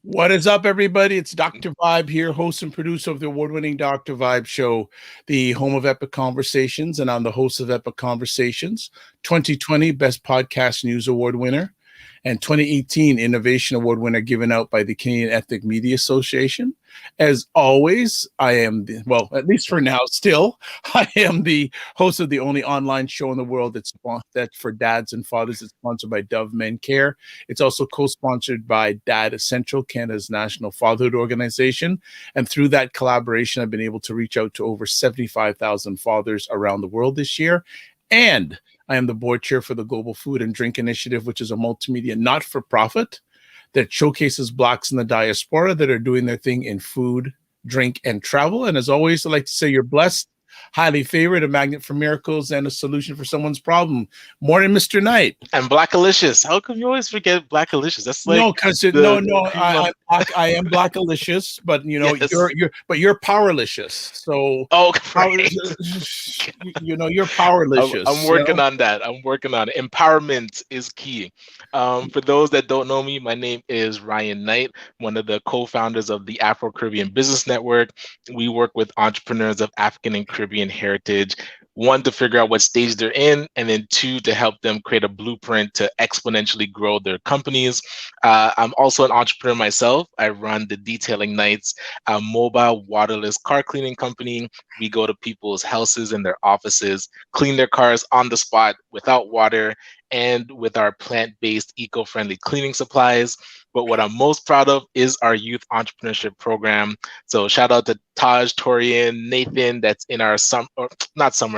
What is up, everybody? It's Dr. Vibe here, host and producer of the award-winning Dr. Vibe Show, the home of Epic Conversations, and I'm the host of Epic Conversations, 2020 Best Podcast News Award winner, and 2018 Innovation Award winner given out by the Canadian Ethnic Media Association. As always, I am, at least for now, still, I am the host of the only online show in the world that's for dads and fathers. It's sponsored by Dove Men Care. It's also co-sponsored by Dad Essential, Canada's national fatherhood organization. And through that collaboration, I've been able to reach out to over 75,000 fathers around the world this year. And I am the board chair for the Global Food and Drink Initiative, which is a multimedia not-for-profit that showcases Blacks in the diaspora that are doing their thing in food, drink, and travel. And as always, I like to say you're blessed, highly favored, a magnet for miracles, and a solution for someone's problem. Morning, Mr. Knight. And Blackalicious. How come you always forget Blackalicious? That's like I am Blackalicious, but yes. you're Powerlicious. So you're Powerlicious. I'm working on that. I'm working on it. Empowerment is key. For those that don't know me, my name is Ryan Knight, one of the co-founders of the Afro-Caribbean Business Network. We work with entrepreneurs of African and Caribbean heritage, one, to figure out what stage they're in, and then two, to help them create a blueprint to exponentially grow their companies. I'm also an entrepreneur myself. I run the Detailing Nights, a mobile waterless car cleaning company. We go to people's houses and their offices, clean their cars on the spot without water, and with our plant-based eco-friendly cleaning supplies. But what I'm most proud of is our youth entrepreneurship program. So shout out to Taj, Torian, Nathan, that's in our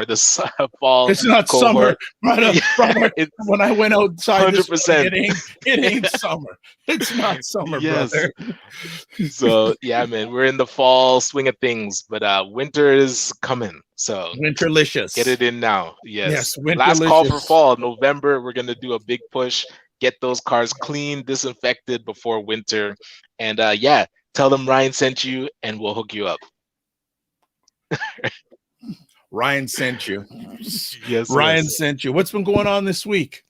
this fall. It's not cohort. Summer. When I went outside 100%. It ain't summer. It's not summer, yes. brother. So yeah, man, we're in the fall swing of things, but winter is coming. So Winterlicious. Get it in now. Yes. Winterlicious. Last call for fall, November, we're going to do a big push. Get those cars clean, disinfected before winter. And tell them Ryan sent you and we'll hook you up. Ryan sent you. Yes. Ryan sent you. What's been going on this week?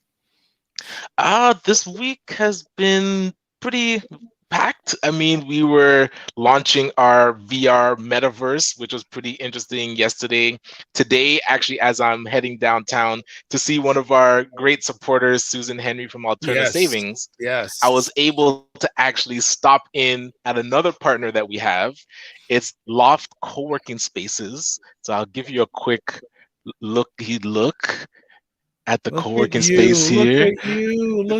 This week has been pretty packed. I mean, we were launching our VR metaverse, which was pretty interesting yesterday. Today, actually, as I'm heading downtown to see one of our great supporters, Susan Henry from Alternative Savings, I was able to actually stop in at another partner that we have. It's Loft Co-working Spaces. So I'll give you a quick look at the co-working space here.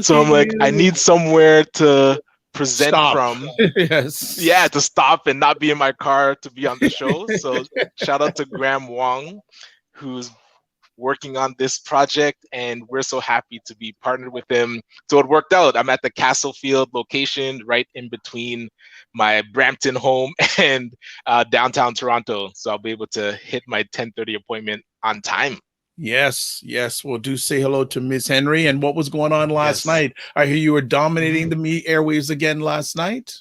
So I'm like, I need somewhere to present from. Yes. Yeah, to stop and not be in my car to be on the show. So shout out to Graham Wong, who's working on this project, and we're so happy to be partnered with him. So it worked out. I'm at the Castlefield location, right in between my Brampton home and downtown Toronto. So I'll be able to hit my 10:30 appointment on time. Yes. Well, do say hello to Ms. Henry. And what was going on last night? I hear you were dominating the airwaves again last night.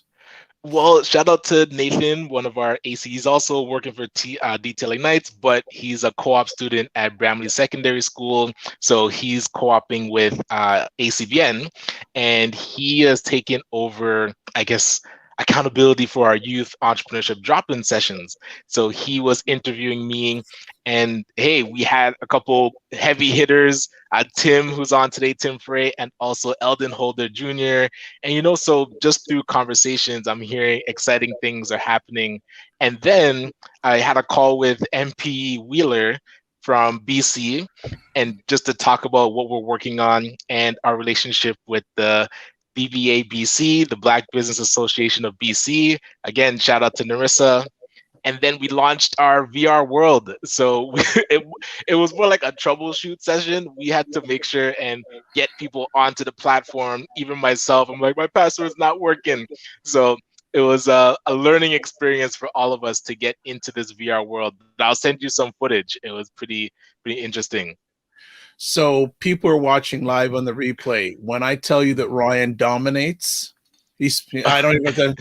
Well, shout out to Nathan, one of our AC. He's also working for Detailing Nights, but he's a co-op student at Bramley Secondary School. So he's co-oping with ACBN, and he has taken over, I guess, accountability for our youth entrepreneurship drop-in sessions. So he was interviewing me, and hey, we had a couple heavy hitters, Tim, who's on today, Tim Fray, and also Eldon Holder Jr. And so just through conversations, I'm hearing exciting things are happening. And then I had a call with MP Wheeler from BC, and just to talk about what we're working on and our relationship with the BBA BC, the Black Business Association of BC. Again, shout out to Narissa. And then we launched our VR world. So it was more like a troubleshoot session. We had to make sure and get people onto the platform. Even myself, I'm like, my password's not working. So it was a learning experience for all of us to get into this VR world. I'll send you some footage. It was pretty interesting. So people are watching live on the replay. When I tell you that Ryan dominates, I don't even have to,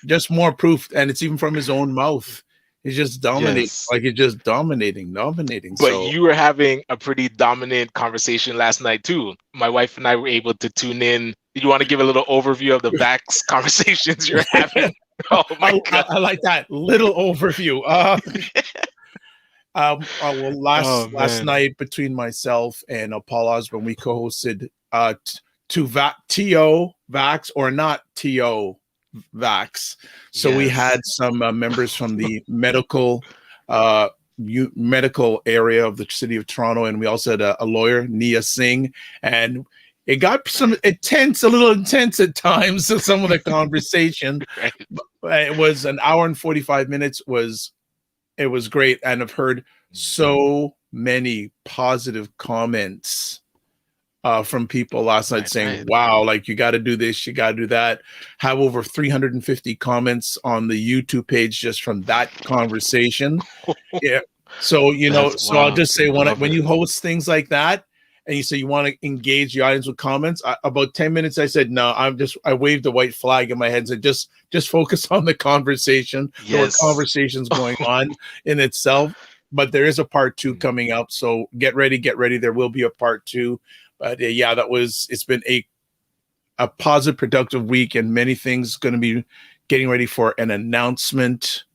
just more proof, and it's even from his own mouth. He's just dominating, like he's just dominating. But you were having a pretty dominant conversation last night too. My wife and I were able to tune in. You want to give a little overview of the vax conversations you're having? Oh my God. I like that little overview. Last night between myself and Paul Osborne, we co-hosted TO Vax or not TO Vax. So yes. We had some members from the medical area of the city of Toronto, and we also had a lawyer, Nia Singh, and it got a little intense at times. So some of the conversation, it was an hour and 45 minutes. It was great, and I've heard so many positive comments from people last night saying, wow, like you got to do this, you got to do that. Have over 350 comments on the YouTube page just from that conversation. Yeah. So, I'll just say when you host things like that and you say you want to engage the audience with comments, about 10 minutes, I said, no, I waved a white flag in my head and said, just focus on the conversation. Yes. There were conversations going on in itself, but there is a part 2 coming up. So get ready. There will be a part 2. But it's been a positive, productive week, and many things going to be getting ready for an announcement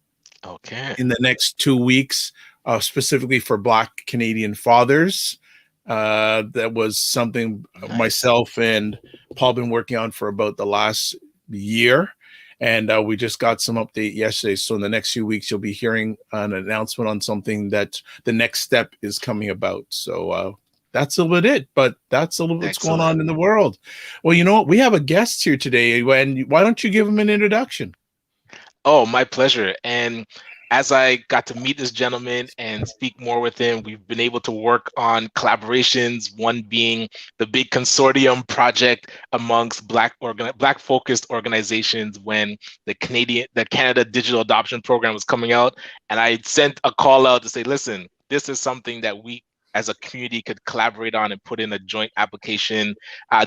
in the next 2 weeks, specifically for Black Canadian fathers. That was something myself and Paul been working on for about the last year. And we just got some update yesterday. So in the next few weeks, you'll be hearing an announcement on something that the next step is coming about. So that's a little bit it, but that's a little bit what's going on in the world. Well, you know what? We have a guest here today. And why don't you give him an introduction? Oh, my pleasure. And as I got to meet this gentleman and speak more with him, we've been able to work on collaborations, one being the big consortium project amongst Black focused organizations when the Canada Digital Adoption Program was coming out. And I sent a call out to say, listen, this is something that we as a community could collaborate on and put in a joint application.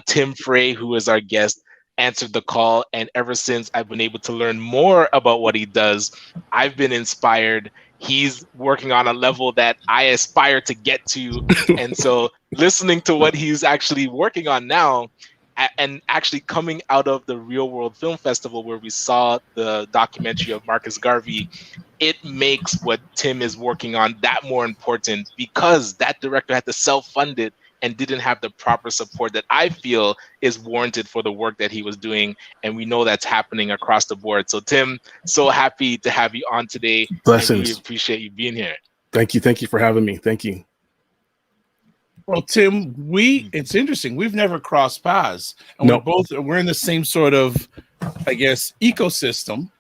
Tim Fray, who is our guest, answered the call, and ever since I've been able to learn more about what he does, I've been inspired. He's working on a level that I aspire to get to. And so listening to what he's actually working on now, and actually coming out of the Real World Film Festival where we saw the documentary of Marcus Garvey, it makes what Tim is working on that more important, because that director had to self-fund it and didn't have the proper support that I feel is warranted for the work that he was doing. And we know that's happening across the board. So Tim, so happy to have you on today. Blessings. We appreciate you being here. Thank you. Thank you for having me. Thank you. Well, Tim, it's interesting. We've never crossed paths. And we're in the same sort of, I guess, ecosystem.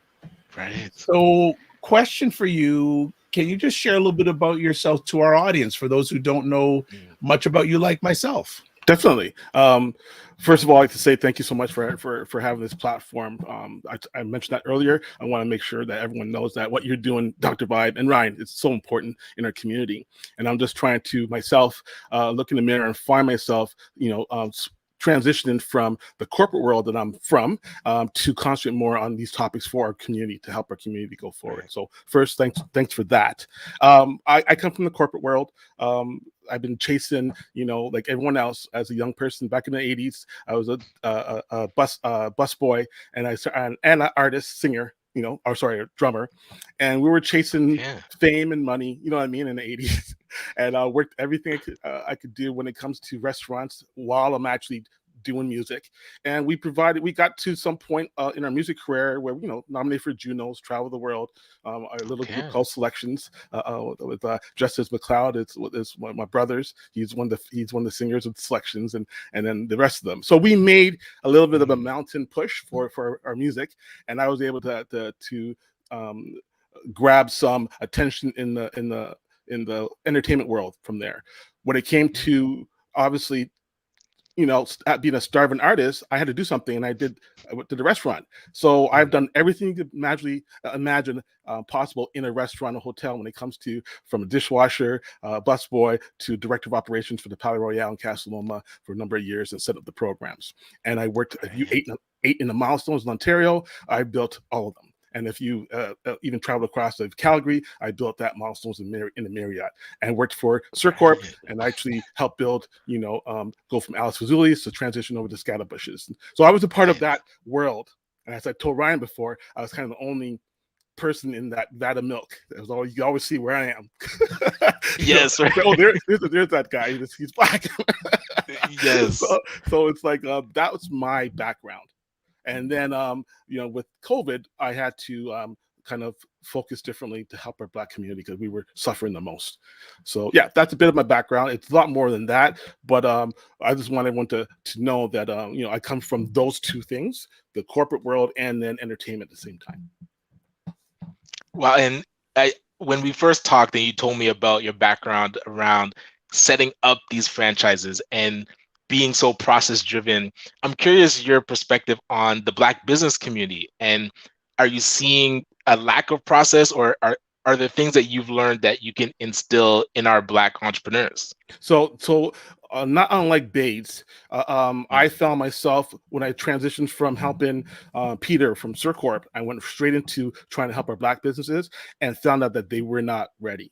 Right. So question for you, can you just share a little bit about yourself to our audience for those who don't know much about you like myself? Definitely. First of all, I'd like to say thank you so much for having this platform. I mentioned that earlier. I want to make sure that everyone knows that what you're doing, Dr. Vibe and Ryan, it's so important in our community. And I'm just trying to myself look in the mirror and find myself, transitioning from the corporate world that I'm from to concentrate more on these topics for our community, to help our community go forward. Right. So first, thanks for that. I come from the corporate world. I've been chasing, like everyone else, as a young person back in the 80s. I was a bus boy, and and an artist, singer, a drummer, and we were chasing Yeah. fame and money, you know what I mean, in the 80s. And I worked everything I could do when it comes to restaurants while I'm actually doing music. And we got to some point in our music career where, nominated for Junos, travel the world, our little group Okay. called Selections with Justice McLeod. It's one of my brothers. He's one of the singers of Selections, and then the rest of them. So we made a little bit of a mountain push for our music, and I was able to grab some attention in the entertainment world from there. When it came to, obviously, being a starving artist, I had to do something, and I went to the restaurant. So I've done everything you could imagine possible in a restaurant or hotel when it comes to, from a dishwasher, busboy, to director of operations for the Palais Royale in Casa Loma for a number of years and set up the programs. And I worked eight in the Milestones in Ontario. I built all of them. And if you even travel across to Calgary, I built that Milestones in the Marriott, and worked for Circorp, and actually helped build, go from Alice Fazoulis to transition over to Scatterbushes. So I was a part of that world. And as I told Ryan before, I was kind of the only person in that vat of milk. You always see where I am. Yes. Right. Oh, there's that guy. He's black. Yes. So it's like that was my background. And then, with COVID, I had to kind of focus differently to help our Black community because we were suffering the most. So, yeah, that's a bit of my background. It's a lot more than that. But I just want everyone to know that, I come from those two things, the corporate world and then entertainment at the same time. Well, and when we first talked and you told me about your background around setting up these franchises and being so process driven, I'm curious your perspective on the Black business community. And are you seeing a lack of process, or are there things that you've learned that you can instill in our Black entrepreneurs? So not unlike Bates, I found myself, when I transitioned from helping Peter from Circorp, I went straight into trying to help our Black businesses and found out that they were not ready.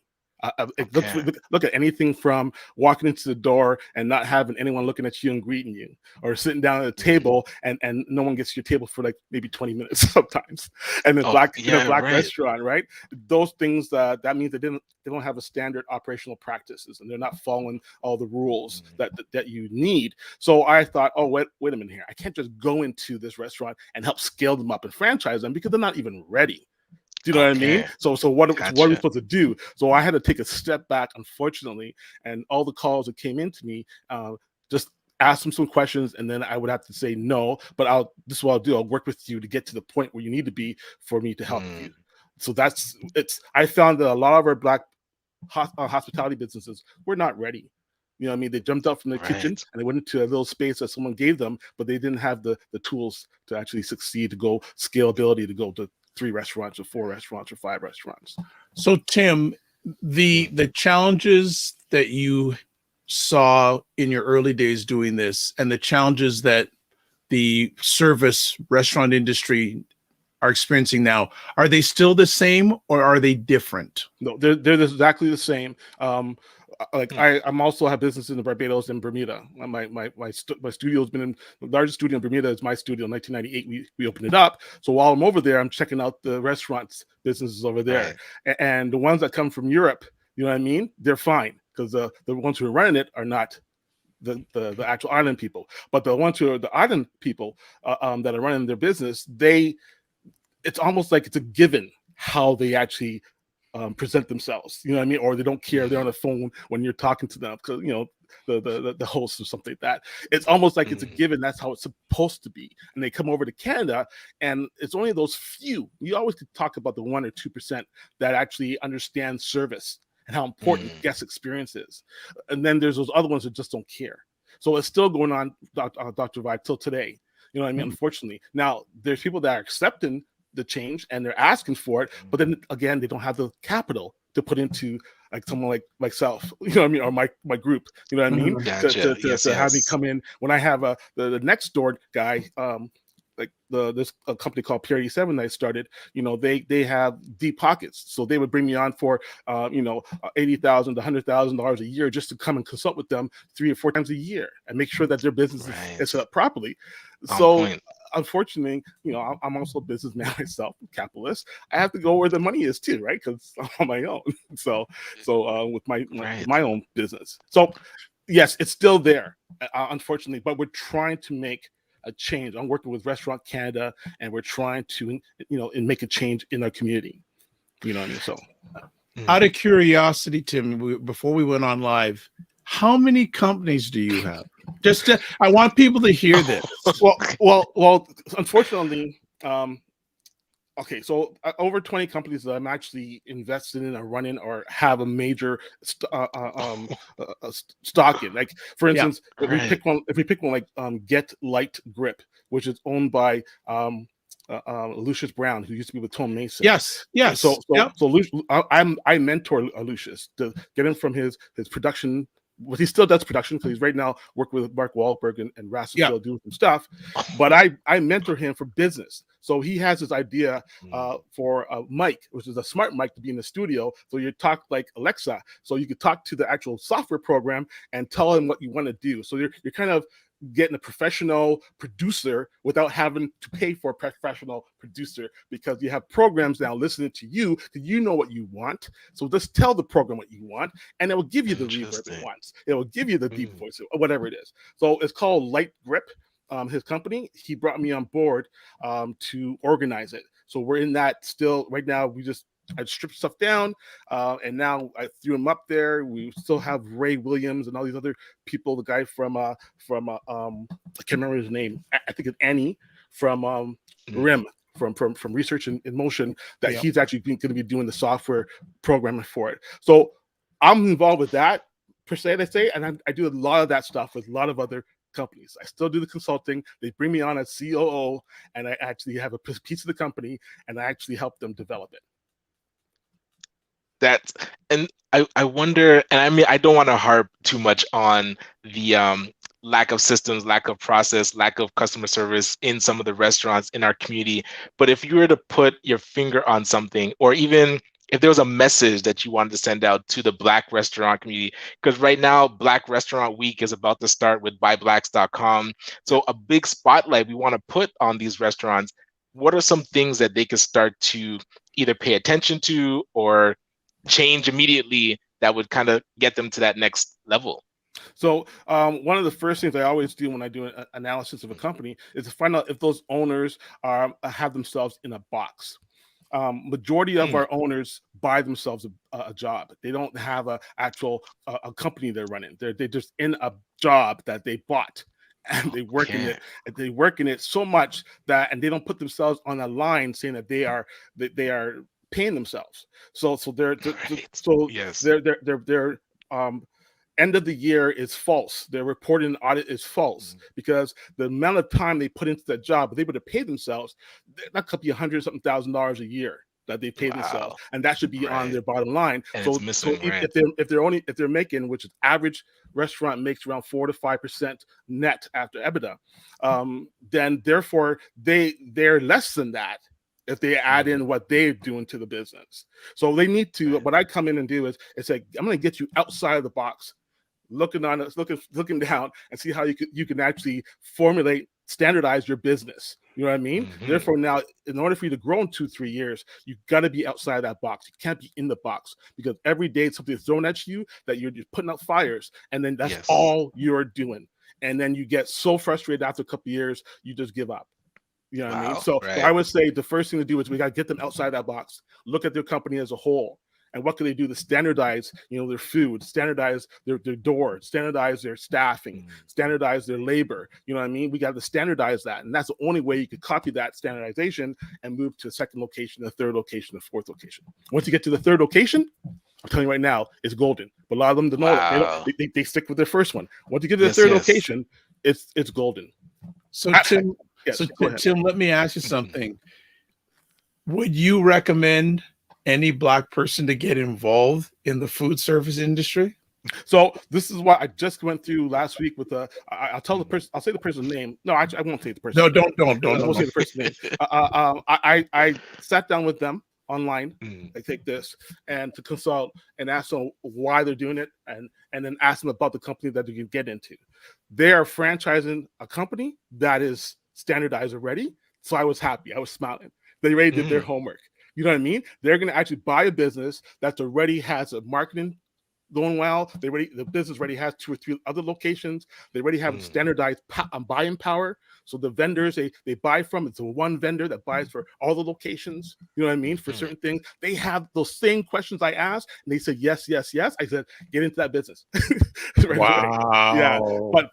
Look at anything from walking into the door and not having anyone looking at you and greeting you, or sitting down at a table and no one gets to your table for like maybe 20 minutes sometimes. And in a Black restaurant, right? Those things, that means they don't have a standard operational practices, and they're not following all the rules that you need. So I thought, oh, wait a minute here. I can't just go into this restaurant and help scale them up and franchise them because they're not even ready. Do you know what I mean? So what are we supposed to do? So I had to take a step back, unfortunately, and all the calls that came into me, just ask them some questions, and then I would have to say no, but this is what I'll do. I'll work with you to get to the point where you need to be for me to help you. So I found that a lot of our Black hospitality businesses were not ready. You know what I mean? They jumped out from the kitchen and they went into a little space that someone gave them, but they didn't have the tools to actually succeed, to go scalability, to go to 3 restaurants or 4 restaurants or 5 restaurants. So Tim, the challenges that you saw in your early days doing this, and the challenges that the service restaurant industry are experiencing now, are they still the same or are they different? No, they're exactly the same. I'm also have business in the Barbados and Bermuda. My studio has been in the largest studio in Bermuda is my studio. In 1998, we opened it up. So while I'm over there, I'm checking out the restaurants businesses over there, and the ones that come from Europe, you know what I mean? They're fine because the ones who are running it are not the actual island people, but the ones who are the island people that are running their business, it's almost like it's a given how they actually present themselves, you know what I mean? Or they don't care. They're on the phone when you're talking to them because, the host or something like that. It's almost like it's a given. That's how it's supposed to be. And they come over to Canada, and it's only those few. You always could talk about the 1 or 2% that actually understand service and how important guest experience is. And then there's those other ones that just don't care. So it's still going on, Dr. Vibe, till today. You know what I mean? Unfortunately. Now, there's people that are accepting the change and they're asking for it, but then again, they don't have the capital to put into like someone like myself, you know what I mean, or my group, you know what I mean, Gotcha. to have me come in when I have the next door guy, like this a company called Pier 87 that I started, you know, they have deep pockets, so they would bring me on for $80,000 to $100,000 a year just to come and consult with them 3 or 4 times a year and make sure that their business is set up properly. So unfortunately, you know, I'm also a businessman myself, capitalist. I have to go where the money is too, right? Because I'm on my own. So with my own business. So yes, it's still there, unfortunately, but we're trying to make a change. I'm working with Restaurant Canada, and we're trying to, you know, and make a change in our community. You know what I mean? So, out of curiosity, Tim, before we went on live, how many companies do you have? I want people to hear this. Well. Unfortunately, okay, so over 20 companies that I'm actually invested in or running or have a major stock in. Like for instance, if we pick one like Get Light Grip, which is owned by Lucius Brown, who used to be with Tom Mason. Yes. So I mentor Lucius to get him from his production. But he still does production because he's right now working with Mark Wahlberg and Rassel doing some stuff. But I mentor him for business. So he has this idea for a mic, which is a smart mic to be in the studio. So you talk like Alexa. So you could talk to the actual software program and tell him what you want to do. So you're kind of getting a professional producer without having to pay for a professional producer, because you have programs now listening to you because you know what you want. So just tell the program what you want, and it will give you the reverb it wants. It will give you the deep voice or whatever it is. So it's called Light Grip. His company, he brought me on board to organize it. So we're in that still right now. I stripped stuff down, and now I threw him up there. We still have Ray Williams and all these other people. The guy from I can't remember his name. I think it's Annie from RIM, from Research in Motion. That he's actually going to be doing the software programming for it. So I'm involved with that per se, they say, and I do a lot of that stuff with a lot of other companies. I still do the consulting. They bring me on as COO, and I actually have a piece of the company, and I actually help them develop it. And I wonder, and I mean, I don't want to harp too much on the lack of systems, lack of process, lack of customer service in some of the restaurants in our community. But if you were to put your finger on something, or even if there was a message that you wanted to send out to the Black restaurant community, because right now Black Restaurant Week is about to start with buyblacks.com. So a big spotlight we want to put on these restaurants. What are some things that they could start to either pay attention to or change immediately that would kind of get them to that next level? So one of the first things I always do when I do an analysis of a company is to find out if those owners have themselves in a box. Majority of our owners buy themselves a job. They don't have a actual a company they're running. They're just in a job that they bought, and they work in it. And they work in it so much that, and they don't put themselves on a line saying that they are paying themselves. So their end of the year is false. Their reporting and audit is false because the amount of time they put into that job, they would have paid themselves. That could be $100,000 a year that they pay themselves, and that should be on their bottom line. And so, if they're making, which is average restaurant makes around 4 to 5% net after EBITDA, then therefore they're less than that if they add in what they're doing to the business. So they need to, what I come in and do is say, I'm going to get you outside of the box, looking down and see how you can actually standardize your business. You know what I mean? Therefore, now, in order for you to grow in 2-3 years, you got to be outside that box. You can't be in the box, because every day something is thrown at you that you're just putting out fires, and then that's all you're doing. And then you get so frustrated after a couple of years, you just give up. You know what I mean? So I would say the first thing to do is we got to get them outside that box, look at their company as a whole. And what can they do to standardize, their food, standardize their doors, standardize their staffing, standardize their labor? You know what I mean? We got to standardize that. And that's the only way you could copy that standardization and move to a second location, a third location, a fourth location. Once you get to the third location, I'm telling you right now, it's golden. But a lot of them don't know. They stick with their first one. Once you get to the third location, it's golden. So Tim, let me ask you something. Would you recommend any Black person to get involved in the food service industry? So this is what I just went through last week with I'll tell the person. I'll say the person's name. No, actually, I won't say the person. No, don't. I won't say the person's name. I sat down with them online. I take this and to consult and ask them why they're doing it, and then ask them about the company that they can get into. They are franchising a company that is standardized already. So I was happy. I was smiling. They already did their homework. You know what I mean? They're going to actually buy a business that already has a marketing going well. The business already has 2 or 3 other locations. They already have standardized buying power. So the vendors they buy from, it's a one vendor that buys for all the locations. You know what I mean? For certain things, they have those same questions I asked, and they said yes, yes, yes. I said, get into that business. Right wow. away. Yeah.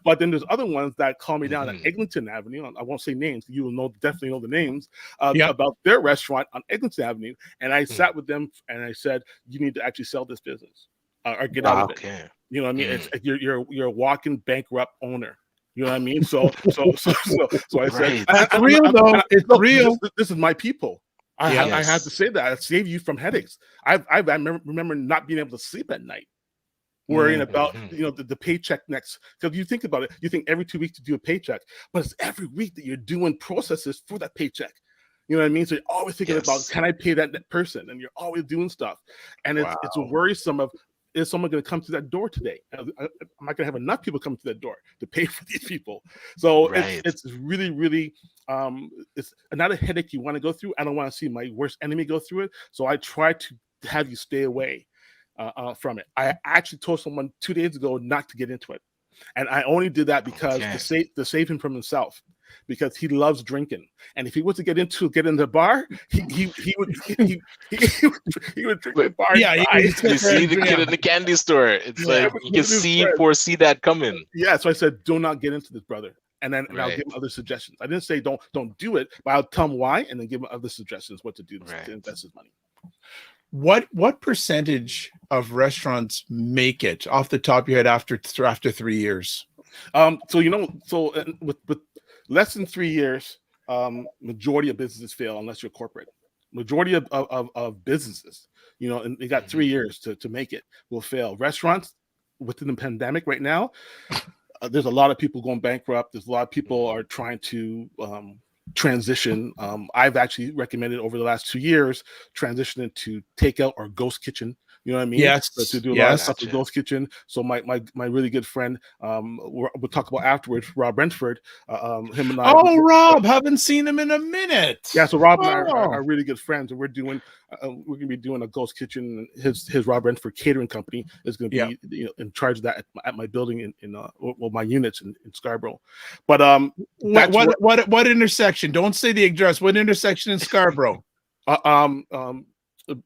But then there's other ones that call me down at Eglinton Avenue. I won't say names. You will definitely know the names about their restaurant on Eglinton Avenue. And I sat with them and I said, you need to actually sell this business. Or get out of it. Okay. You know what I mean? It's you're a walking bankrupt owner. You know what I mean? So I said, it's real though. It's real. This is my people. I have to say that. I save you from headaches. I remember not being able to sleep at night, worrying about the paycheck next. Because you think about it, you think every 2 weeks to do a paycheck, but it's every week that you're doing processes for that paycheck. You know what I mean? So you're always thinking about, can I pay that person? And you're always doing stuff, and it's a worrisome of. Is someone going to come to that door today? I'm not going to have enough people come to that door to pay for these people. So it's really, really, it's another headache you want to go through. I don't want to see my worst enemy go through it. So I try to have you stay away from it. I actually told someone 2 days ago not to get into it. And I only did that because to save him from himself. Because he loves drinking, and if he was to get in the bar, he would drink the bar. Yeah, you see the kid in the candy store. It's like you can foresee that coming. Yeah, so I said, do not get into this, brother. And then I'll give him other suggestions. I didn't say don't do it, but I'll tell him why, and then give him other suggestions what to do to invest his money. What percentage of restaurants make it off the top of your head after 3 years? So with less than 3 years, majority of businesses fail unless you're corporate. Majority of businesses, and they got 3 years to make it, will fail. Restaurants within the pandemic right now, there's a lot of people going bankrupt. There's a lot of people are trying to transition. I've actually recommended over the last 2 years transitioning to takeout or ghost kitchen. You know what I mean? Yes. So to do a lot of stuff with ghost kitchen. So my really good friend, we'll talk about afterwards, Rob Brentford. Him and I. Oh, Rob, haven't seen him in a minute. Yeah, so Rob and I are really good friends, and we're gonna be doing a ghost kitchen. His Rob Brentford catering company is gonna be in charge of that at my building in my units in Scarborough. But what intersection? Don't say the address. What intersection in Scarborough?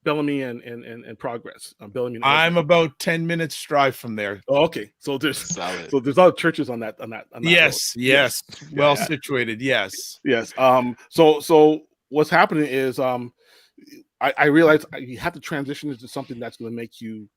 Bellamy and Progress. Bellamy. I'm about 10 minutes drive from there. Oh, okay. So there's other churches on that. Yes. Road. Yes. Well situated. Yes. Yes. So what's happening is I realized you have to transition into something that's going to make you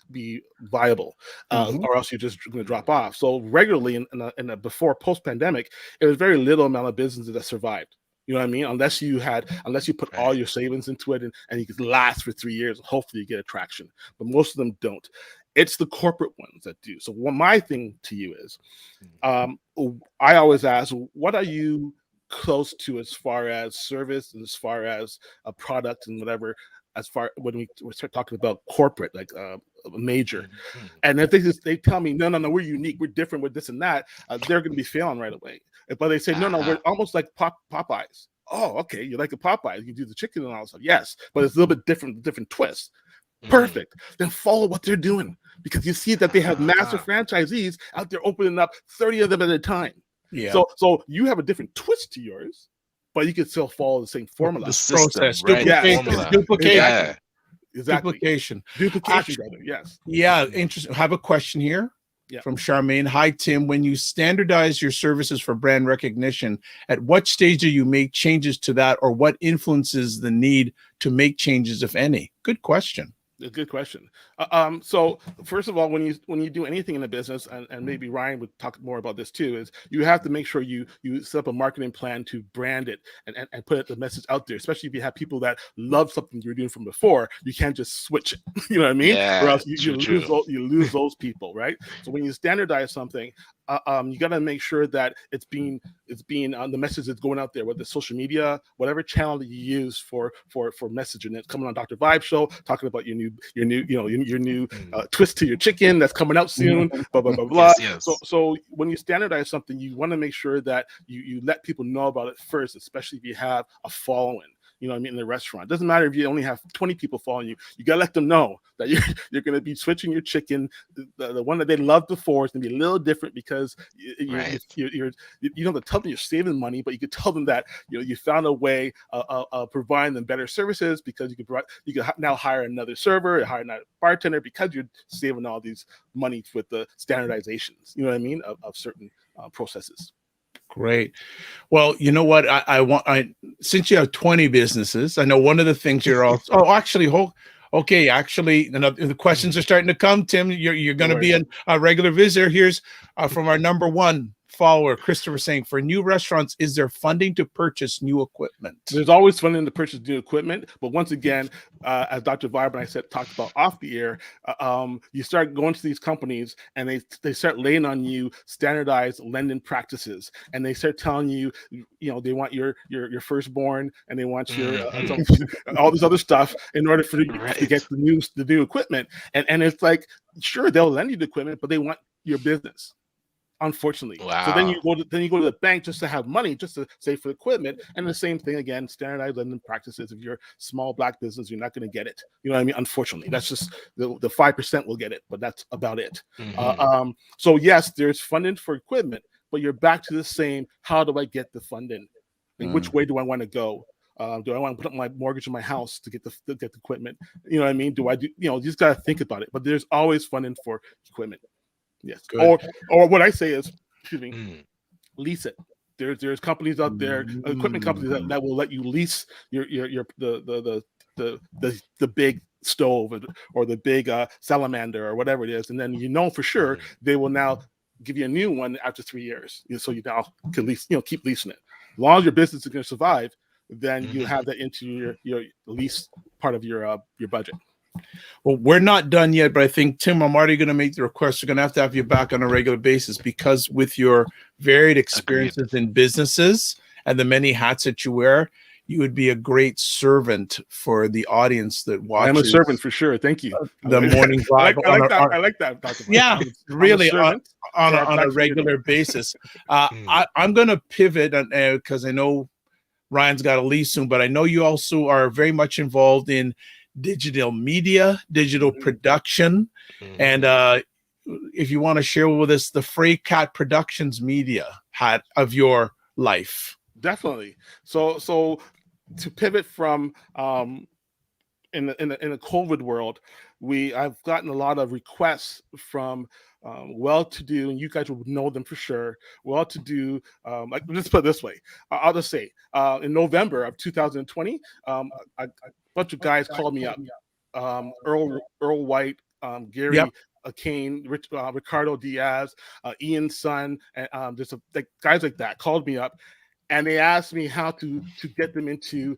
be viable, or else you're just going to drop off. So regularly in the before post pandemic, it was very little amount of businesses that survived. You know what I mean? Unless you put all your savings into it and you could last for 3 years, hopefully you get attraction. But most of them don't. It's the corporate ones that do. So what my thing to you is, I always ask, what are you close to as far as service and as far as a product and whatever, as far when we start talking about corporate, like a major. And if they tell me, no, we're unique, we're different with this and that, they're going to be failing right away. But they say, no, we're almost like Popeyes. Oh, okay, you like a Popeyes, you do the chicken and all that stuff. Yes, but it's a little bit different twist. Perfect. Then follow what they're doing, because you see that they have master franchisees out there opening up 30 of them at a time. Yeah. So you have a different twist to yours, but you can still follow the same formula. The system, process, right? Duplication. Yeah. Exactly. Duplication. Brother. Yes. Yeah. Interesting. I have a question here from Charmaine. Hi, Tim. When you standardize your services for brand recognition, at what stage do you make changes to that, or what influences the need to make changes, if any? Good question. A good question. So first of all, when you do anything in a business, and maybe Ryan would talk more about this too, is you have to make sure you set up a marketing plan to brand it and put the message out there. Especially if you have people that love something you were doing from before, you can't just switch it. You know what I mean? Or Yeah, else you lose true. you lose those people, right? So when you standardize something, you got to make sure that it's being the message that's going out there, whether it's social media, whatever channel that you use for messaging. It's coming on Dr. Vibe Show, talking about your new your new twist to your chicken that's coming out soon. Blah blah blah blah. Yes, yes. So when you standardize something, you want to make sure that you let people know about it first, especially if you have a following. You know what I mean? In the restaurant, it doesn't matter if you only have 20 people following you. You gotta let them know that you're going to be switching your chicken. The one that they loved before is going to be a little different because you don't have to tell them you're saving money, but you could tell them that you found a way of providing them better services because you could now hire another server, hire another bartender because you're saving all these money with the standardizations. You know what I mean of certain processes. Great. Well, you know what? Since you have 20 businesses, I know one of the things you're also. Oh, actually, okay. Actually, the questions are starting to come. Tim, you're going to be a regular visitor. Here's from our number one follower, Christopher, saying, for new restaurants, is there funding to purchase new equipment? There's always funding to purchase new equipment, but once again, as Dr. Vibe and I talked about off the air, you start going to these companies and they start laying on you standardized lending practices, and they start telling you, they want your firstborn, and they want your all this other stuff in order for you to get the new equipment, and it's like, sure, they'll lend you the equipment, but they want your business. Unfortunately. Wow. So then you go to the bank just to have money, just to save for equipment. And the same thing again, standardized lending practices. If you're a small Black business, you're not going to get it. You know what I mean? Unfortunately, that's just the 5% will get it, but that's about it. So yes, there's funding for equipment, but you're back to the same. How do I get the funding? And which way do I want to go? Do I want to put up my mortgage on my house to get the equipment? You know what I mean? Do I do? You just got to think about it. But there's always funding for equipment. Yes. Good. Or what I say is, lease it. There's companies out there, equipment companies that will let you lease the big stove or the big salamander or whatever it is, and then for sure they will now give you a new one after 3 years. So you now can keep leasing it. As long as your business is going to survive, then you have that into your lease part of your budget. Well, we're not done yet, but I think, Tim, I'm already going to make the request. We're going to have you back on a regular basis, because with your varied experiences in businesses and the many hats that you wear, you would be a great servant for the audience that watches. I'm a servant for sure. Thank you. The morning vibe. I like that. Yeah, really, on a regular basis. I'm going to pivot because I know Ryan's got to leave soon, but I know you also are very much involved in digital media, digital production, and if you want to share with us the Fray Cat Productions media hat of your life. Definitely. So to pivot from in the COVID world, I've gotten a lot of requests from well-to-do, and you guys will know them for sure. Well-to-do, let's put it this way. I'll just say, in November of 2020, a bunch of guys called me up. Earl White, Gary Kane, Ricardo Diaz, Ian's son, and just guys like that called me up, and they asked me how to get them into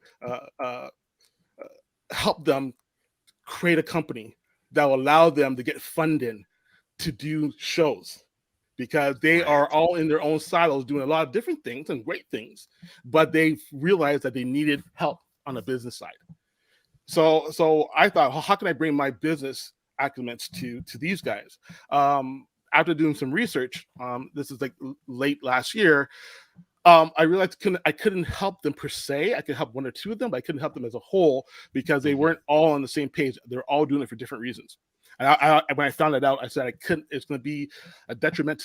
help them create a company that will allow them to get funding to do shows, because they are all in their own silos doing a lot of different things and great things, but they realized that they needed help on the business side. So I thought, well, how can I bring my business acumen to these guys? After doing some research, this is like late last year, I realized I couldn't help them per se. I could help one or two of them, but I couldn't help them as a whole because they weren't all on the same page. They're all doing it for different reasons. And when I found it out, I said I couldn't. It's going to be a detriment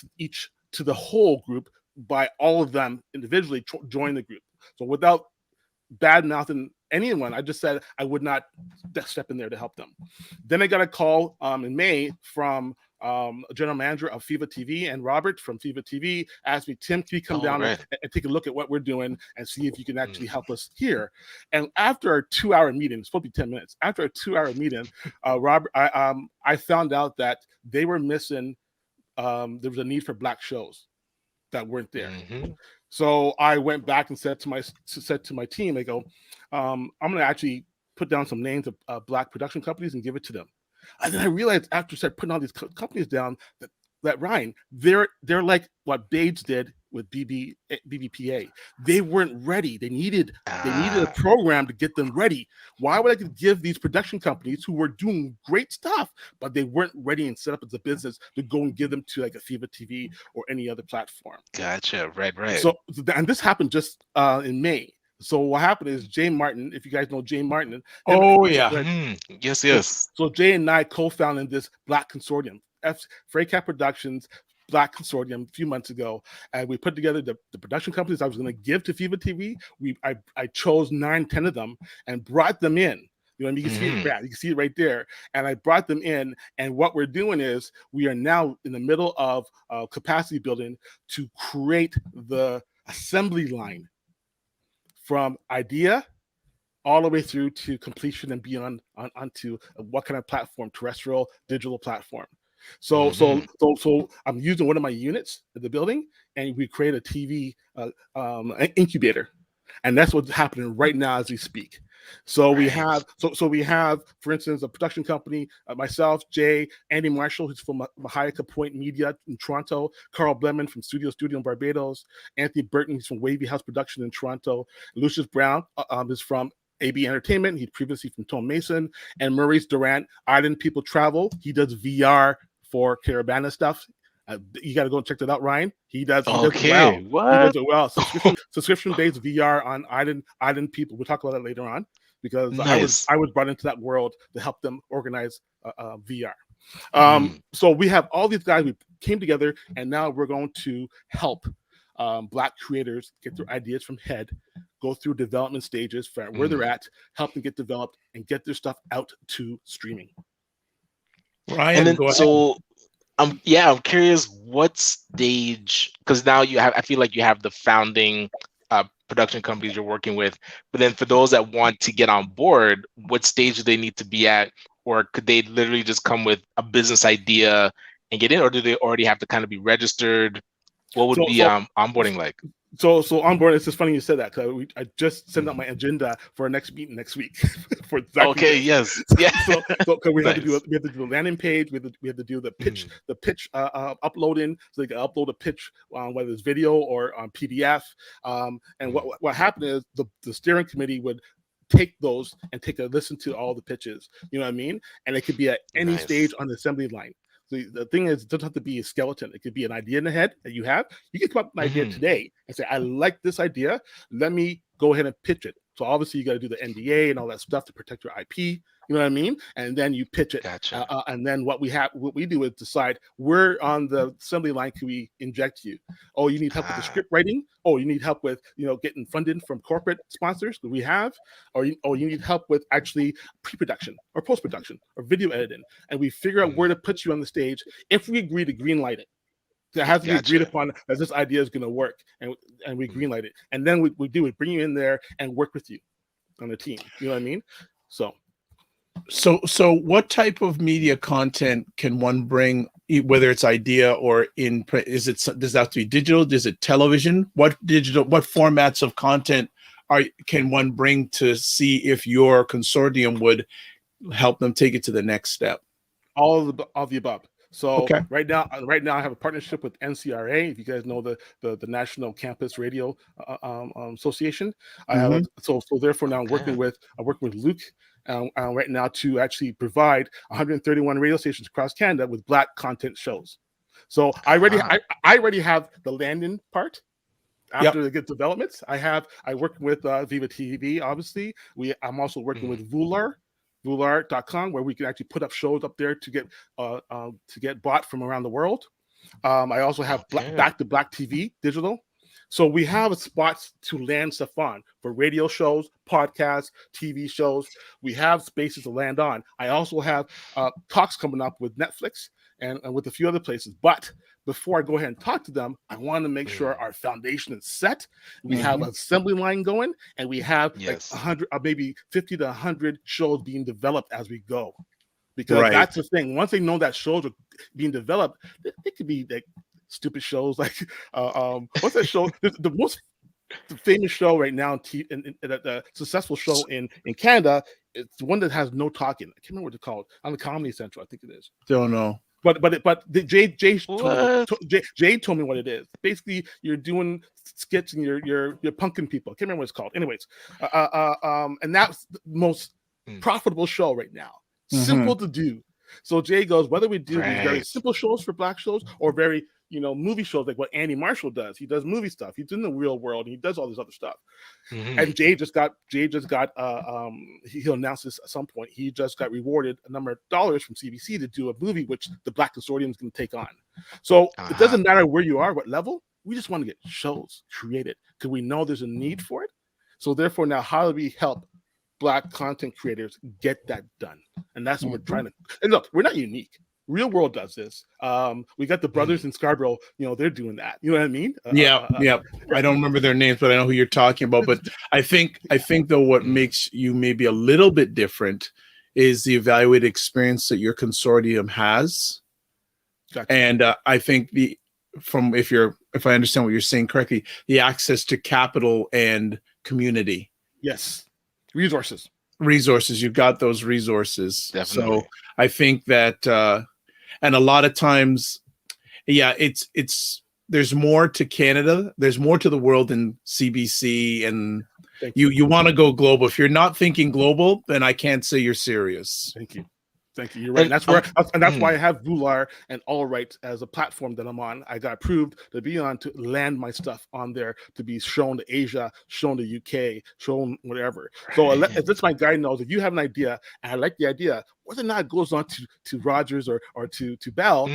to the whole group by all of them individually join the group. So without bad mouthing anyone, I just said I would not step in there to help them. Then I got a call in May from general manager of Viva TV, and Robert from Viva TV asked me, Tim, can you come down right. and take a look at what we're doing and see if you can actually help us here? And after a 2-hour meeting, it's supposed to be 10 minutes. After a 2-hour meeting, Robert, I found out that they were missing. There was a need for Black shows that weren't there. So I went back and said to my team, I go, I'm going to actually put down some names of Black production companies and give it to them. And then I realized after I started putting all these companies down that Ryan, they're like what Bates did with BBPA. They weren't ready. They needed a program to get them ready. Why would I give these production companies who were doing great stuff, but they weren't ready and set up as a business to go and give them to like a Viva TV or any other platform? Gotcha. Right. So, and this happened just in May. So what happened is Jay Martin, if you guys know Jay Martin. Yes. So Jay and I co-founded this Black consortium, Fray Productions Black consortium a few months ago, and we put together the production companies I was going to give to Viva TV. I chose 9-10 of them and brought them in. You know, you can see it. You can see it right there. And I brought them in, and what we're doing is we are now in the middle of capacity building to create the assembly line from idea all the way through to completion and beyond onto what kind of platform, terrestrial, digital platform. So I'm using one of my units at the building, and we create a TV incubator, and that's what's happening right now as we speak. So we have, for instance, a production company, myself, Jay, Andy Marshall, who's from Mahayaka Point Media in Toronto, Carl Blemon from Studio in Barbados, Anthony Burton, he's from Wavy House Production in Toronto, Lucius Brown is from AB Entertainment, he's previously from Tom Mason, and Maurice Durant, Island People Travel, he does VR for Caravana stuff. You got to go and check that out, Ryan. He does it well. What? He does it well. Subscription-based VR on Island People. We'll talk about that later on, because I was brought into that world to help them organize VR. So we have all these guys. We came together, and now we're going to help Black creators get their ideas from head, go through development stages, figure out where they're at, help them get developed, and get their stuff out to streaming. Ryan, and then, so I'm curious what stage, because now I feel like you have the founding production companies you're working with, but then for those that want to get on board, what stage do they need to be at, or could they literally just come with a business idea and get in, or do they already have to kind of be registered? What would be onboarding like? So onboarding, it's just funny you said that, because I just sent out my agenda for our next meeting next week. For exactly So we have to do the landing page. We have to do the pitch, uploading, so they can upload a pitch, whether it's video or on PDF. And what happened is the steering committee would take those and take a listen to all the pitches. You know what I mean? And it could be at any stage on the assembly line. The thing is, it doesn't have to be a skeleton. It could be an idea in the head that you have. You can come up with an idea today and say, I like this idea. Let me go ahead and pitch it. So obviously you got to do the NDA and all that stuff to protect your IP. You know what I mean? And then you pitch it. Gotcha. And then what we do is decide where on the assembly line can we inject you. Oh, you need help with the script writing. Oh, you need help with getting funding from corporate sponsors that we have. Or you need help with actually pre-production or post-production or video editing. And we figure out where to put you on the stage if we agree to green light it. It has to be agreed upon that this idea is going to work, and we greenlight it. And then we bring you in there and work with you on the team. You know what I mean? So what type of media content can one bring, whether it's idea or in print? Does it have to be digital? Is it television? What formats of content can one bring to see if your consortium would help them take it to the next step? All of the above. So right now I have a partnership with NCRA. If you guys know the National Campus Radio Association, I have so therefore now I'm working with Luke right now to actually provide 131 radio stations across Canada with Black content shows. So I already have the landing part. After the good developments, I work with Viva TV. Obviously, I'm also working with Vular.com, where we can actually put up shows up there to get bought from around the world. I also have Back to Black TV digital. So we have spots to land stuff on for radio shows, podcasts, TV shows. We have spaces to land on. I also have talks coming up with Netflix and with a few other places. But before I go ahead and talk to them, I want to make sure our foundation is set. We have an assembly line going, and we have like 100, maybe 50 to 100 shows being developed as we go. Because that's the thing. Once they know that shows are being developed, they could be like stupid shows like what's that show? The most famous show right now, the successful show in Canada. It's the one that has no talking. I can't remember what it's called. On the Comedy Central, I think it is. Don't know. But Jay told me what it is. Basically, you're doing skits and you're punking people. I can't remember what it's called. Anyways, and that's the most profitable show right now. Simple to do. So Jay goes, whether we do these very simple shows for Black shows or very movie shows like what Andy Marshall does. He does movie stuff. He's in the real world. And he does all this other stuff. And Jay just got he'll announce this at some point. He just got rewarded a number of dollars from CBC to do a movie which the Black Consortium is going to take on. So it doesn't matter where you are, what level. We just want to get shows created because we know there's a need for it. So therefore, now how do we help Black content creators get that done? And that's what we're trying to. And look, we're not unique. Real World does this. We got the brothers in Scarborough. They're doing that. You know what I mean? Yeah. I don't remember their names, but I know who you're talking about. But I think though what makes you maybe a little bit different is the evaluated experience that your consortium has. Gotcha. And I think if I understand what you're saying correctly, the access to capital and community. Yes, resources. You've got those resources. Definitely. So I think that and a lot of times it's there's more to Canada, there's more to the world than CBC, and you want to go global. If you're not thinking global, then I can't say you're serious. Thank you. You're right. And that's why I have Vular and All Right as a platform that I'm on. I got approved to be on to land my stuff on there to be shown to Asia, shown to UK, shown whatever. So this my guy knows if you have an idea and I like the idea, whether or not it goes on to Rogers or to Bell,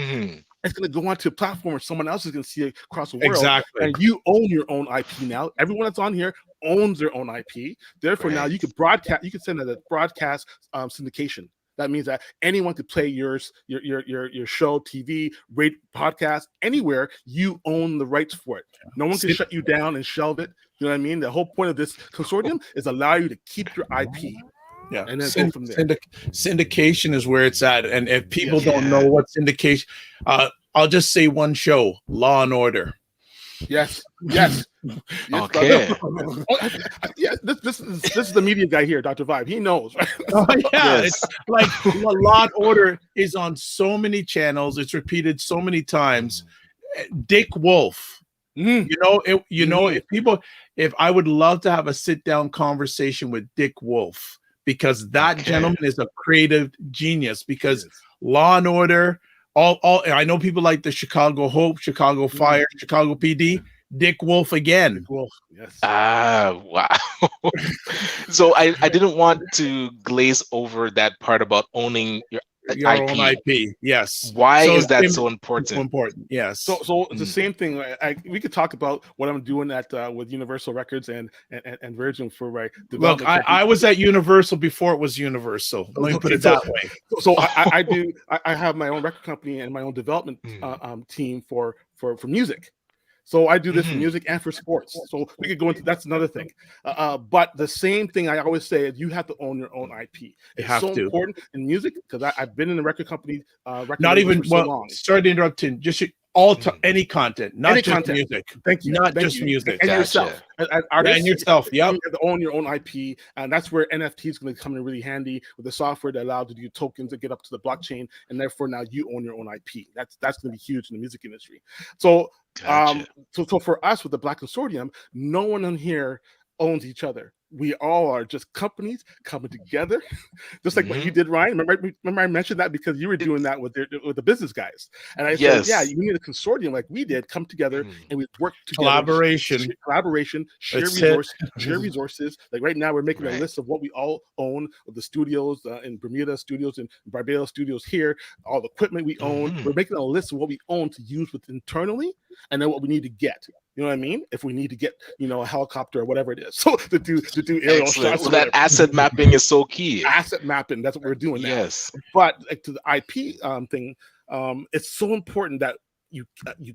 it's going to go onto a platform where someone else is going to see it across the world. Exactly. And you own your own IP now. Everyone that's on here owns their own IP. Therefore, now you can broadcast. You can send it a broadcast syndication. That means that anyone could play your show, TV, radio, podcast, anywhere. You own the rights for it. No one can shut you down and shelve it. You know what I mean? The whole point of this consortium is allow you to keep your IP. Yeah, and then go from there. Syndication is where it's at. And if people don't know what syndication, I'll just say one show: Law and Order. Yes. Okay. This is the media guy here, Dr. Vibe. He knows, right? It's like Law and Order is on so many channels. It's repeated so many times. Dick Wolf. If I would love to have a sit-down conversation with Dick Wolf, because that gentleman is a creative genius. Because Law and Order. All I know people like the Chicago Hope, Chicago Fire, Chicago PD. Dick Wolf again. Dick Wolf, yes. Wow. So I didn't want to glaze over that part about owning your IP. Own IP. Yes. Why is that so important? So important. Yes. So it's the same thing. We could talk about what I'm doing with Universal Records and Virgin for Look, I was at Universal before it was Universal. Let me put it that way. So I have my own record company and my own development team for music. So I do this for music and for sports. So we could go into that's another thing. But the same thing I always say is you have to own your own IP. It's so important in music because I've been in the record company. Not even so long. Sorry to interrupt, Tim. Just any content, not just music. Thank you. Not just music. And yourself. And yourself. Yep. You have to own your own IP, and that's where NFT is going to come in really handy with the software that allows you to do tokens to get up to the blockchain, and therefore now you own your own IP. That's going to be huge in the music industry. So. So for us with the Black Consortium, no one in here owns each other. We all are just companies coming together, just like what you did, Ryan. Remember I mentioned that because you were doing that with the business guys, and I said, yeah, you need a consortium like we did, come together and we work together. Collaboration, share resources. Like right now, we're making a list of what we all own of the studios in Bermuda studios and Barbados studios here, all the equipment we own. We're making a list of what we own to use with internally, and then what we need to get. You know what I mean? If we need to get, a helicopter or whatever it is, so to do aerial Excellent. shots. Well, that asset mapping is so key. Asset mapping. That's what we're doing now. Yes. But to the IP thing, it's so important that you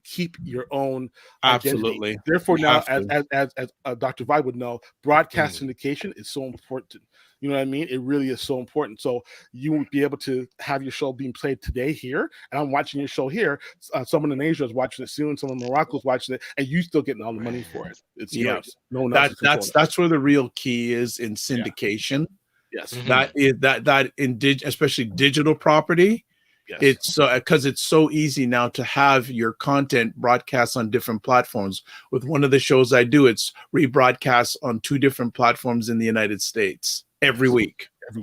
keep your own identity. Absolutely. Therefore, You now have as Dr. Vibe would know, broadcast syndication is so important. You know what I mean? It really is so important. So you would be able to have your show being played today here, and I'm watching your show here. Someone in Asia is watching it soon. Someone in Morocco is watching it, and you still getting all the money for it. It's yours. No one else. That's where the real key is in syndication. Yes. That is that in especially digital property. Yes. It's because it's so easy now to have your content broadcast on different platforms. With one of the shows I do, it's rebroadcast on 2 different platforms in the United States every week. Every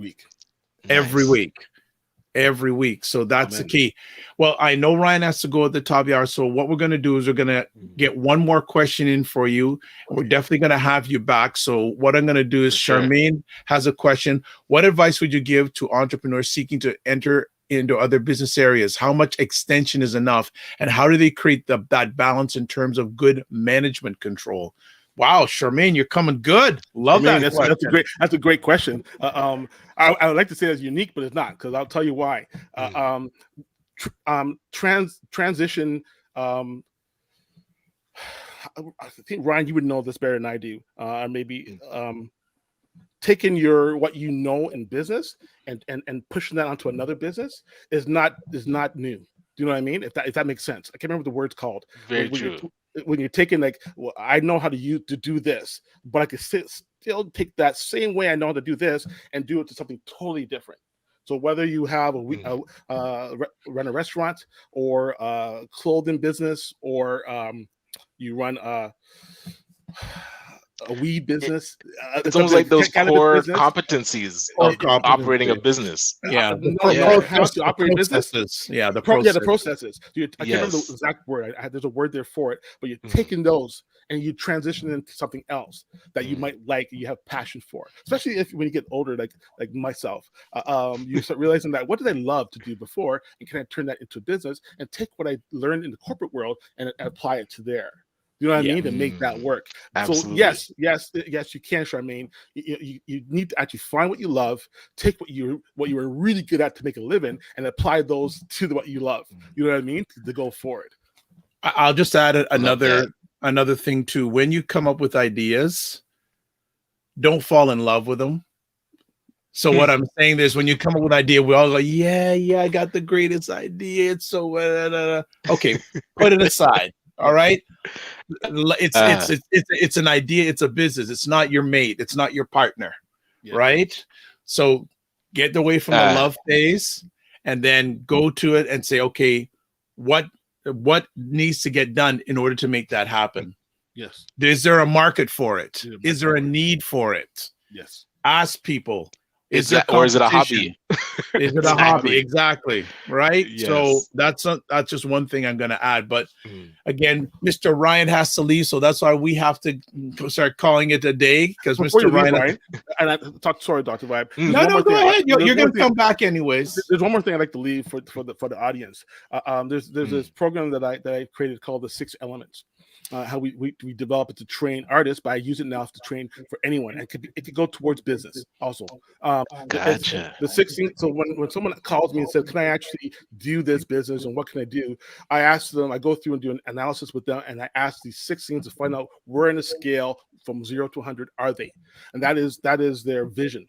week. So that's the key. Well, I know Ryan has to go at the top of the hour. So what we're going to do is we're going to get one more question in for you. We're definitely going to have you back. So what I'm going to do is Charmaine has a question. What advice would you give to entrepreneurs seeking to enter into other business areas? How much extension is enough? And how do they create that balance in terms of good management control? Wow, Charmaine, you're coming good. Love that. That's a great question. I would like to say it's unique, but it's not, because I'll tell you why. Transition. I think Ryan, you would know this better than I do. Maybe taking what you know in business and pushing that onto another business is not new. Do you know what I mean? If that makes sense. I can't remember what the word's called. Very true. When you're taking I know how to do this, but I could still take that same way I know how to do this and do it to something totally different. So whether you have run a restaurant or a clothing business, or you run a weed business, it's almost like those core competencies of operating a business. Yeah, how to operate business. Yeah, the processes. So I can't remember the exact word. There's a word there for it, but you're taking those and you transition into something else that you might like, you have passion for. Especially when you get older, like myself, you start realizing that what did I love to do before, and can I turn that into business and take what I learned in the corporate world and apply it to there. You know what I mean? To make that work. Absolutely. So yes, you can, Charmaine. You need to actually find what you love, take what you were really good at to make a living, and apply those to what you love. You know what I mean? To go forward. I'll just add another thing too. When you come up with ideas, don't fall in love with them. So what I'm saying is, when you come up with an idea, we all go, yeah, I got the greatest idea. It's so okay, put it aside. All right. It's an idea. It's a business. It's not your mate. It's not your partner. Right. So get away from the love phase and then go to it and say, okay, what needs to get done in order to make that happen? Yes. Is there a market for it? Is there a need for it? Yes. Ask people. Is it a hobby? Is it a hobby? Exactly. Right. Yes. So that's just one thing I'm going to add. But again, Mr. Ryan has to leave, so that's why we have to start calling it a day, because Mr. Ryan. Sorry, Dr. Vibe. No, go ahead. You're going to come back anyways. There's one more thing I'd like to leave for the audience. There's this program that I created called the 6 Elements. How we develop it to train artists, but I use it now to train for anyone. It could go towards business also. Gotcha. The 16. So when someone calls me and says, "Can I actually do this business and what can I do?" I ask them. I go through and do an analysis with them, and I ask these 6 things to find out where in the scale from 0 to 100 are they, and that is their vision.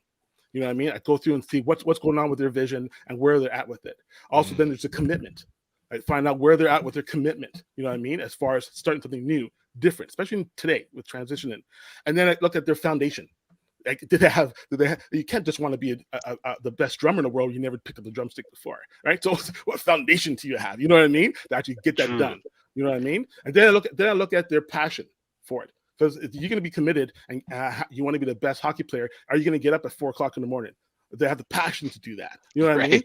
You know what I mean? I go through and see what's going on with their vision and where they're at with it. Also, then there's a commitment. I find out where they're at with their commitment, you know what I mean, as far as starting something new, different, especially today with transitioning. And then I look at their foundation. Like, did they have? You can't just want to be the best drummer in the world. You never picked up the drumstick before, right? So what foundation do you have? You know what I mean? To actually get that done. You know what I mean? And then I look at their passion for it. Because if you're going to be committed and you want to be the best hockey player, are you going to get up at 4 o'clock in the morning? They have the passion to do that. You know what I mean?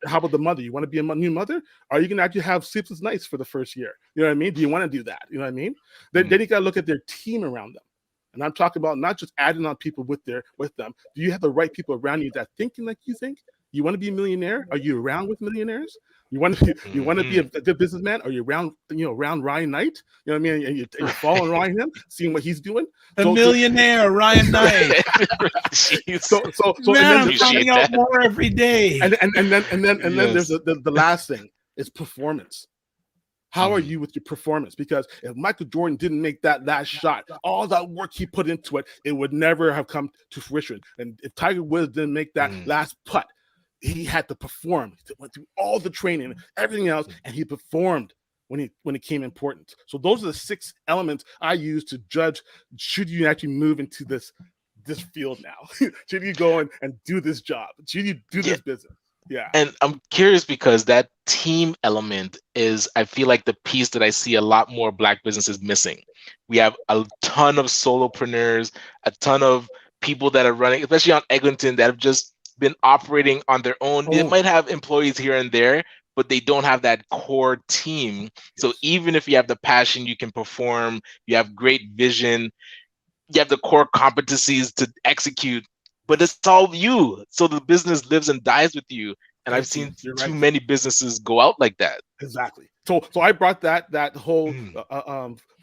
How about the mother? You want to be a new mother? Are you going to actually have sleepless nights for the first year? You know what I mean? Do you want to do that? You know what I mean? Then you got to look at their team around them. And I'm talking about not just adding on people with them. Do you have the right people around you that thinking like you think? You want to be a millionaire? Are you around with millionaires? You want to be a good businessman? Are you around Ryan Knight? You know what I mean? And you're following Ryan, him, seeing what he's doing. Millionaire Ryan Knight. so man, I'm finding out more every day. And then there's the last thing is performance. How are you with your performance? Because if Michael Jordan didn't make that last shot, all that work he put into it, it would never have come to fruition. And if Tiger Woods didn't make that last putt, he had to perform. He went through all the training, everything else, and he performed when it came important. So those are the 6 elements I use to judge, should you actually move into this field now? Should you go and do this job? Should you do this business? Yeah. And I'm curious because that team element is, I feel like, the piece that I see a lot more Black businesses missing. We have a ton of solopreneurs, a ton of people that are running, especially on Eglinton, that have just been operating on their own. They might have employees here and there, but they don't have that core team. So even if you have the passion, you can perform, you have great vision, you have the core competencies to execute, but it's all you. So the business lives and dies with you. And I've seen too many businesses go out like that. Exactly. So I brought that whole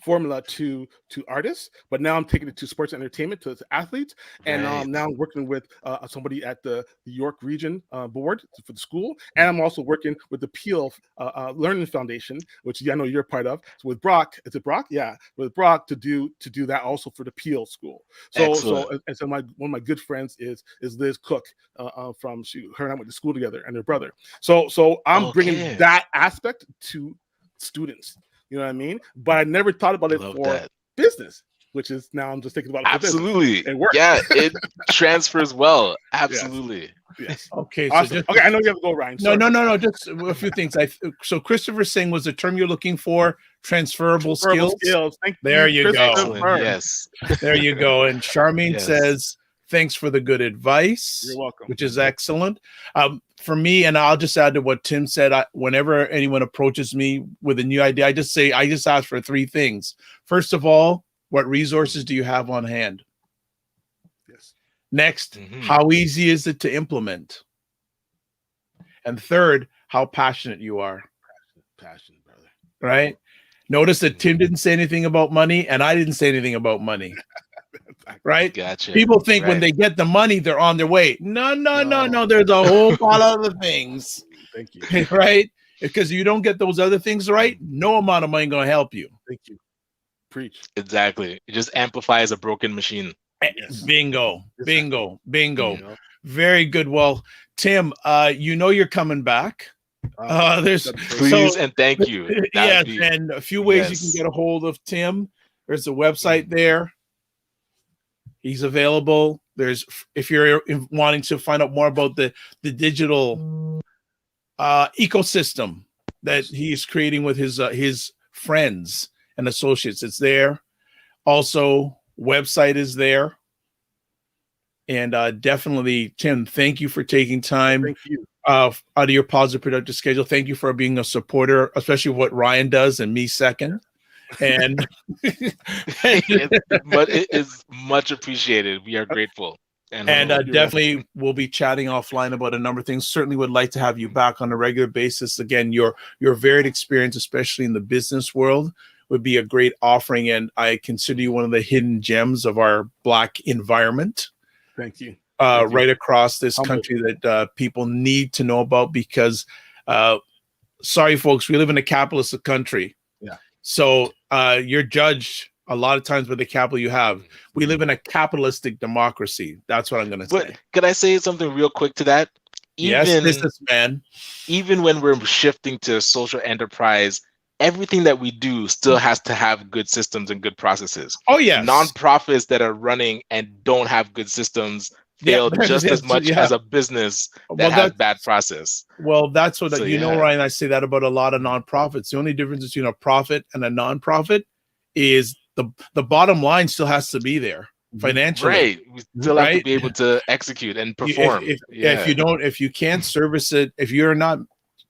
formula to artists, but now I'm taking it to sports entertainment, to athletes, and now I'm working with somebody at the York Region board for the school, and I'm also working with the Peel Learning Foundation, which I know you're part of. So with Brock, is it Brock? Yeah, with Brock to do that also for the Peel School. So one of my good friends is Liz Cook from her and I went to school together, and their brother. So I'm bringing that aspect to students. You know what I mean? But I never thought about it for business, which is now I'm just thinking about it for absolutely. It works. Yeah, it transfers well. Absolutely. Yes. Okay. Awesome. So I know you have to go, Ryan. No. Just a few things. So Christopher's saying was the term you're looking for transferable skills. There you go. Yes. There you go. And Charmaine says, thanks for the good advice. You're welcome. Which is excellent. For me, and I'll just add to what Tim said, whenever anyone approaches me with a new idea, I just ask for 3 things. First of all, what resources do you have on hand? Yes. Next, how easy is it to implement? And third, how passionate you are. Passion, brother. Right? Notice that Tim didn't say anything about money, and I didn't say anything about money. Right? Gotcha. People think when they get the money, they're on their way. No. There's a whole lot of other things. Thank you. Right? Because if you don't get those other things right, no amount of money going to help you. Thank you. Preach. Exactly. It just amplifies a broken machine. Yes. Bingo. Yeah. Very good. Well, Tim, you're coming back. Please and thank you. And a few ways you can get a hold of Tim. There's a website there. He's available. If you're wanting to find out more about the digital ecosystem that he's creating with his friends and associates, it's there. Also, website is there. And definitely, Tim, thank you for taking time out of your positive, productive schedule. Thank you for being a supporter, especially what Ryan does and me second. And but it is much appreciated. We are grateful. And definitely we'll be chatting offline about a number of things. Certainly would like to have you back on a regular basis. Again, your varied experience, especially in the business world, would be a great offering. And I consider you one of the hidden gems of our Black environment. Thank you. Right across this country that people need to know about because, sorry, folks, we live in a capitalist country. Yeah. So you're judged a lot of times by the capital you have. We live in a capitalistic democracy. That's what I'm going to say. But could I say something real quick to that? Yes, businessman. Even when we're shifting to social enterprise, everything that we do still has to have good systems and good processes. Oh, yes. Nonprofits that are running and don't have good systems fail just as much as a business that has bad process. Well, that's what Ryan, I say that about a lot of nonprofits. The only difference between a profit and a nonprofit is the bottom line still has to be there financially. Right. We still have to be able to execute and perform. If you can't service it, if you're not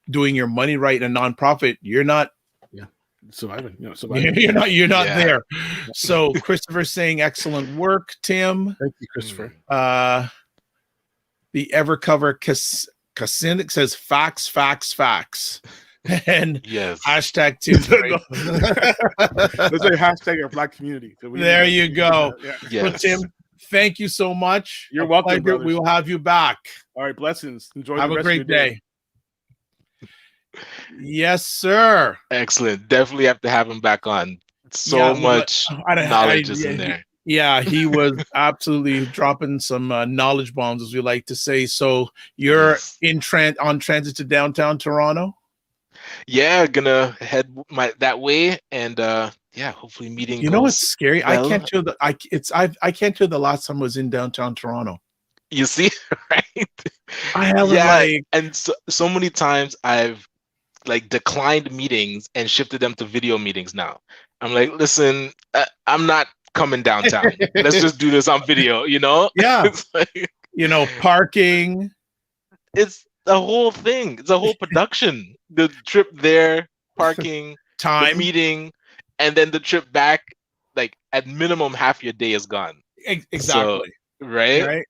doing your money right in a nonprofit, you're not surviving. You're not there. So Christopher saying excellent work, Tim. Thank you, Christopher. The Evercover Kacinik says facts, facts, facts. And Yes. hashtag Tim Fray. Let's say hashtag our Black community. So There you go. Yeah. Yes. So, Tim, thank you so much. You're welcome, Pleasure. brothers. We will have you back. All right, blessings. Enjoy Have the a rest great of your day. Yes, sir. Excellent. Definitely have to have him back on. So much knowledge is in there. Yeah, he was absolutely dropping some knowledge bombs, as we like to say. So you're in on transit to downtown Toronto? Yeah, gonna head that way, and yeah, hopefully meeting. You know what's scary? Well. I can't tell I can't tell the last time I was in downtown Toronto. You see, right? I haven't and so many times I've like declined meetings and shifted them to video meetings now. I'm like, listen, I'm not coming downtown. Let's just do this on video, you know? Yeah. It's like, you know, parking. It's the whole thing. It's a whole production. The trip there, parking, time, the meeting, and then the trip back. Like at minimum, half your day is gone. Exactly. So, right?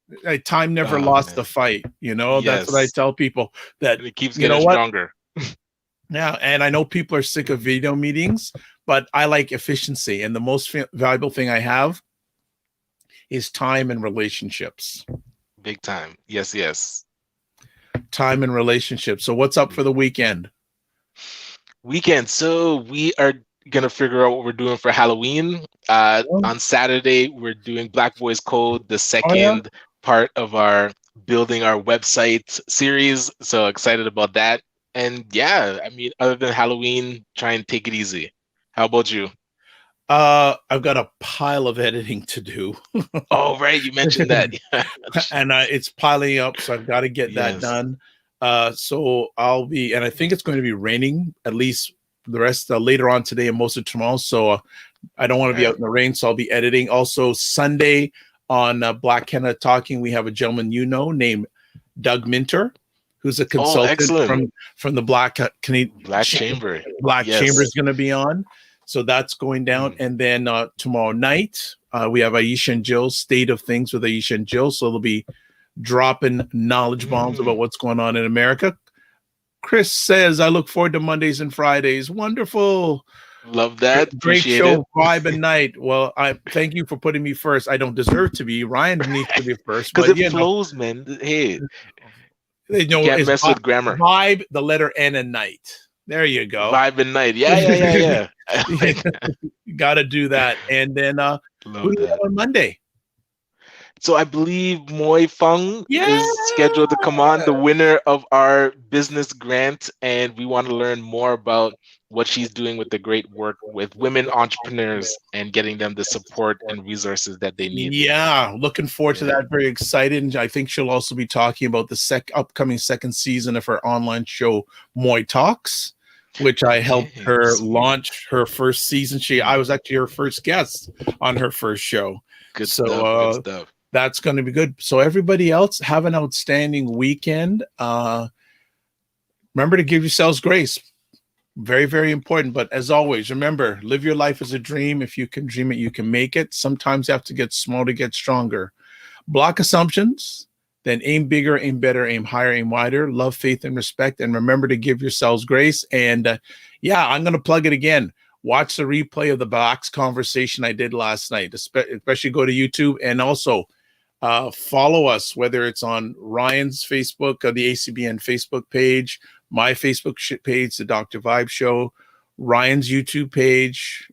Time never lost the fight. You know, that's what I tell people. That and it keeps getting stronger. Yeah, and I know people are sick of video meetings, but I like efficiency, and the most valuable thing I have is time and relationships. Big time. Yes, yes. Time and relationships. So what's up for the weekend? So we are gonna figure out what we're doing for Halloween. On Saturday, we're doing Black Boys Code, the second part of our building our website series. So excited about that. And yeah, I mean, other than Halloween, try and take it easy. How about you? I've got a pile of editing to do. Oh, right. You mentioned that. And it's piling up, so I've got to get that done. So I'll be, and I think it's going to be raining at least the rest later on today and most of tomorrow. So I don't want to be out in the rain, so I'll be editing. Also, Sunday on Black Canada Talking, we have a gentleman named Doug Minter, who's a consultant from the Black Chamber. Black Chamber is going to be on. So that's going down. And then tomorrow night, we have Aisha and Jill's State of Things with Aisha and Jill. So they'll be dropping knowledge bombs about what's going on in America. Chris says, I look forward to Mondays and Fridays. Wonderful. Love that. Great show, Vibe and Night. Well, I thank you for putting me first. I don't deserve to be. Ryan needs to be first. Because it flows, man. Hey. You can't mess with grammar. Vibe, the letter N, and night. There you go. Vibe and night. Yeah. You got to do that. And then who do you have on Monday? So I believe Moi Fung is scheduled to come on, the winner of our business grant. And we want to learn more about what she's doing with the great work with women entrepreneurs and getting them the support and resources that they need. Yeah, looking forward to that. Very excited. And I think she'll also be talking about the upcoming second season of her online show, Moi Talks, which I helped her launch her first season. I was actually her first guest on her first show. Good stuff. That's going to be good. So everybody else, have an outstanding weekend. Remember to give yourselves grace. Very, very important. But as always, remember, live your life as a dream. If you can dream it, you can make it. Sometimes you have to get small to get stronger. Block assumptions, then aim bigger, aim better, aim higher, aim wider. Love, faith, and respect. And remember to give yourselves grace. And I'm going to plug it again. Watch the replay of the box conversation I did last night, especially go to YouTube, and also follow us, whether it's on Ryan's Facebook or the ACBN Facebook page, my Facebook page, the Dr. Vibe Show, Ryan's YouTube page,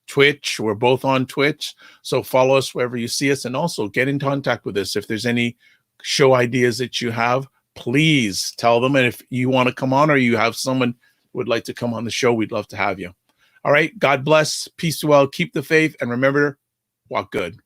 Twitch. We're both on Twitch. So follow us wherever you see us, and also get in contact with us. If there's any show ideas that you have, please tell them. And if you want to come on, or you have someone who would like to come on the show, we'd love to have you. All right. God bless. Peace to all. Keep the faith. And remember, walk good.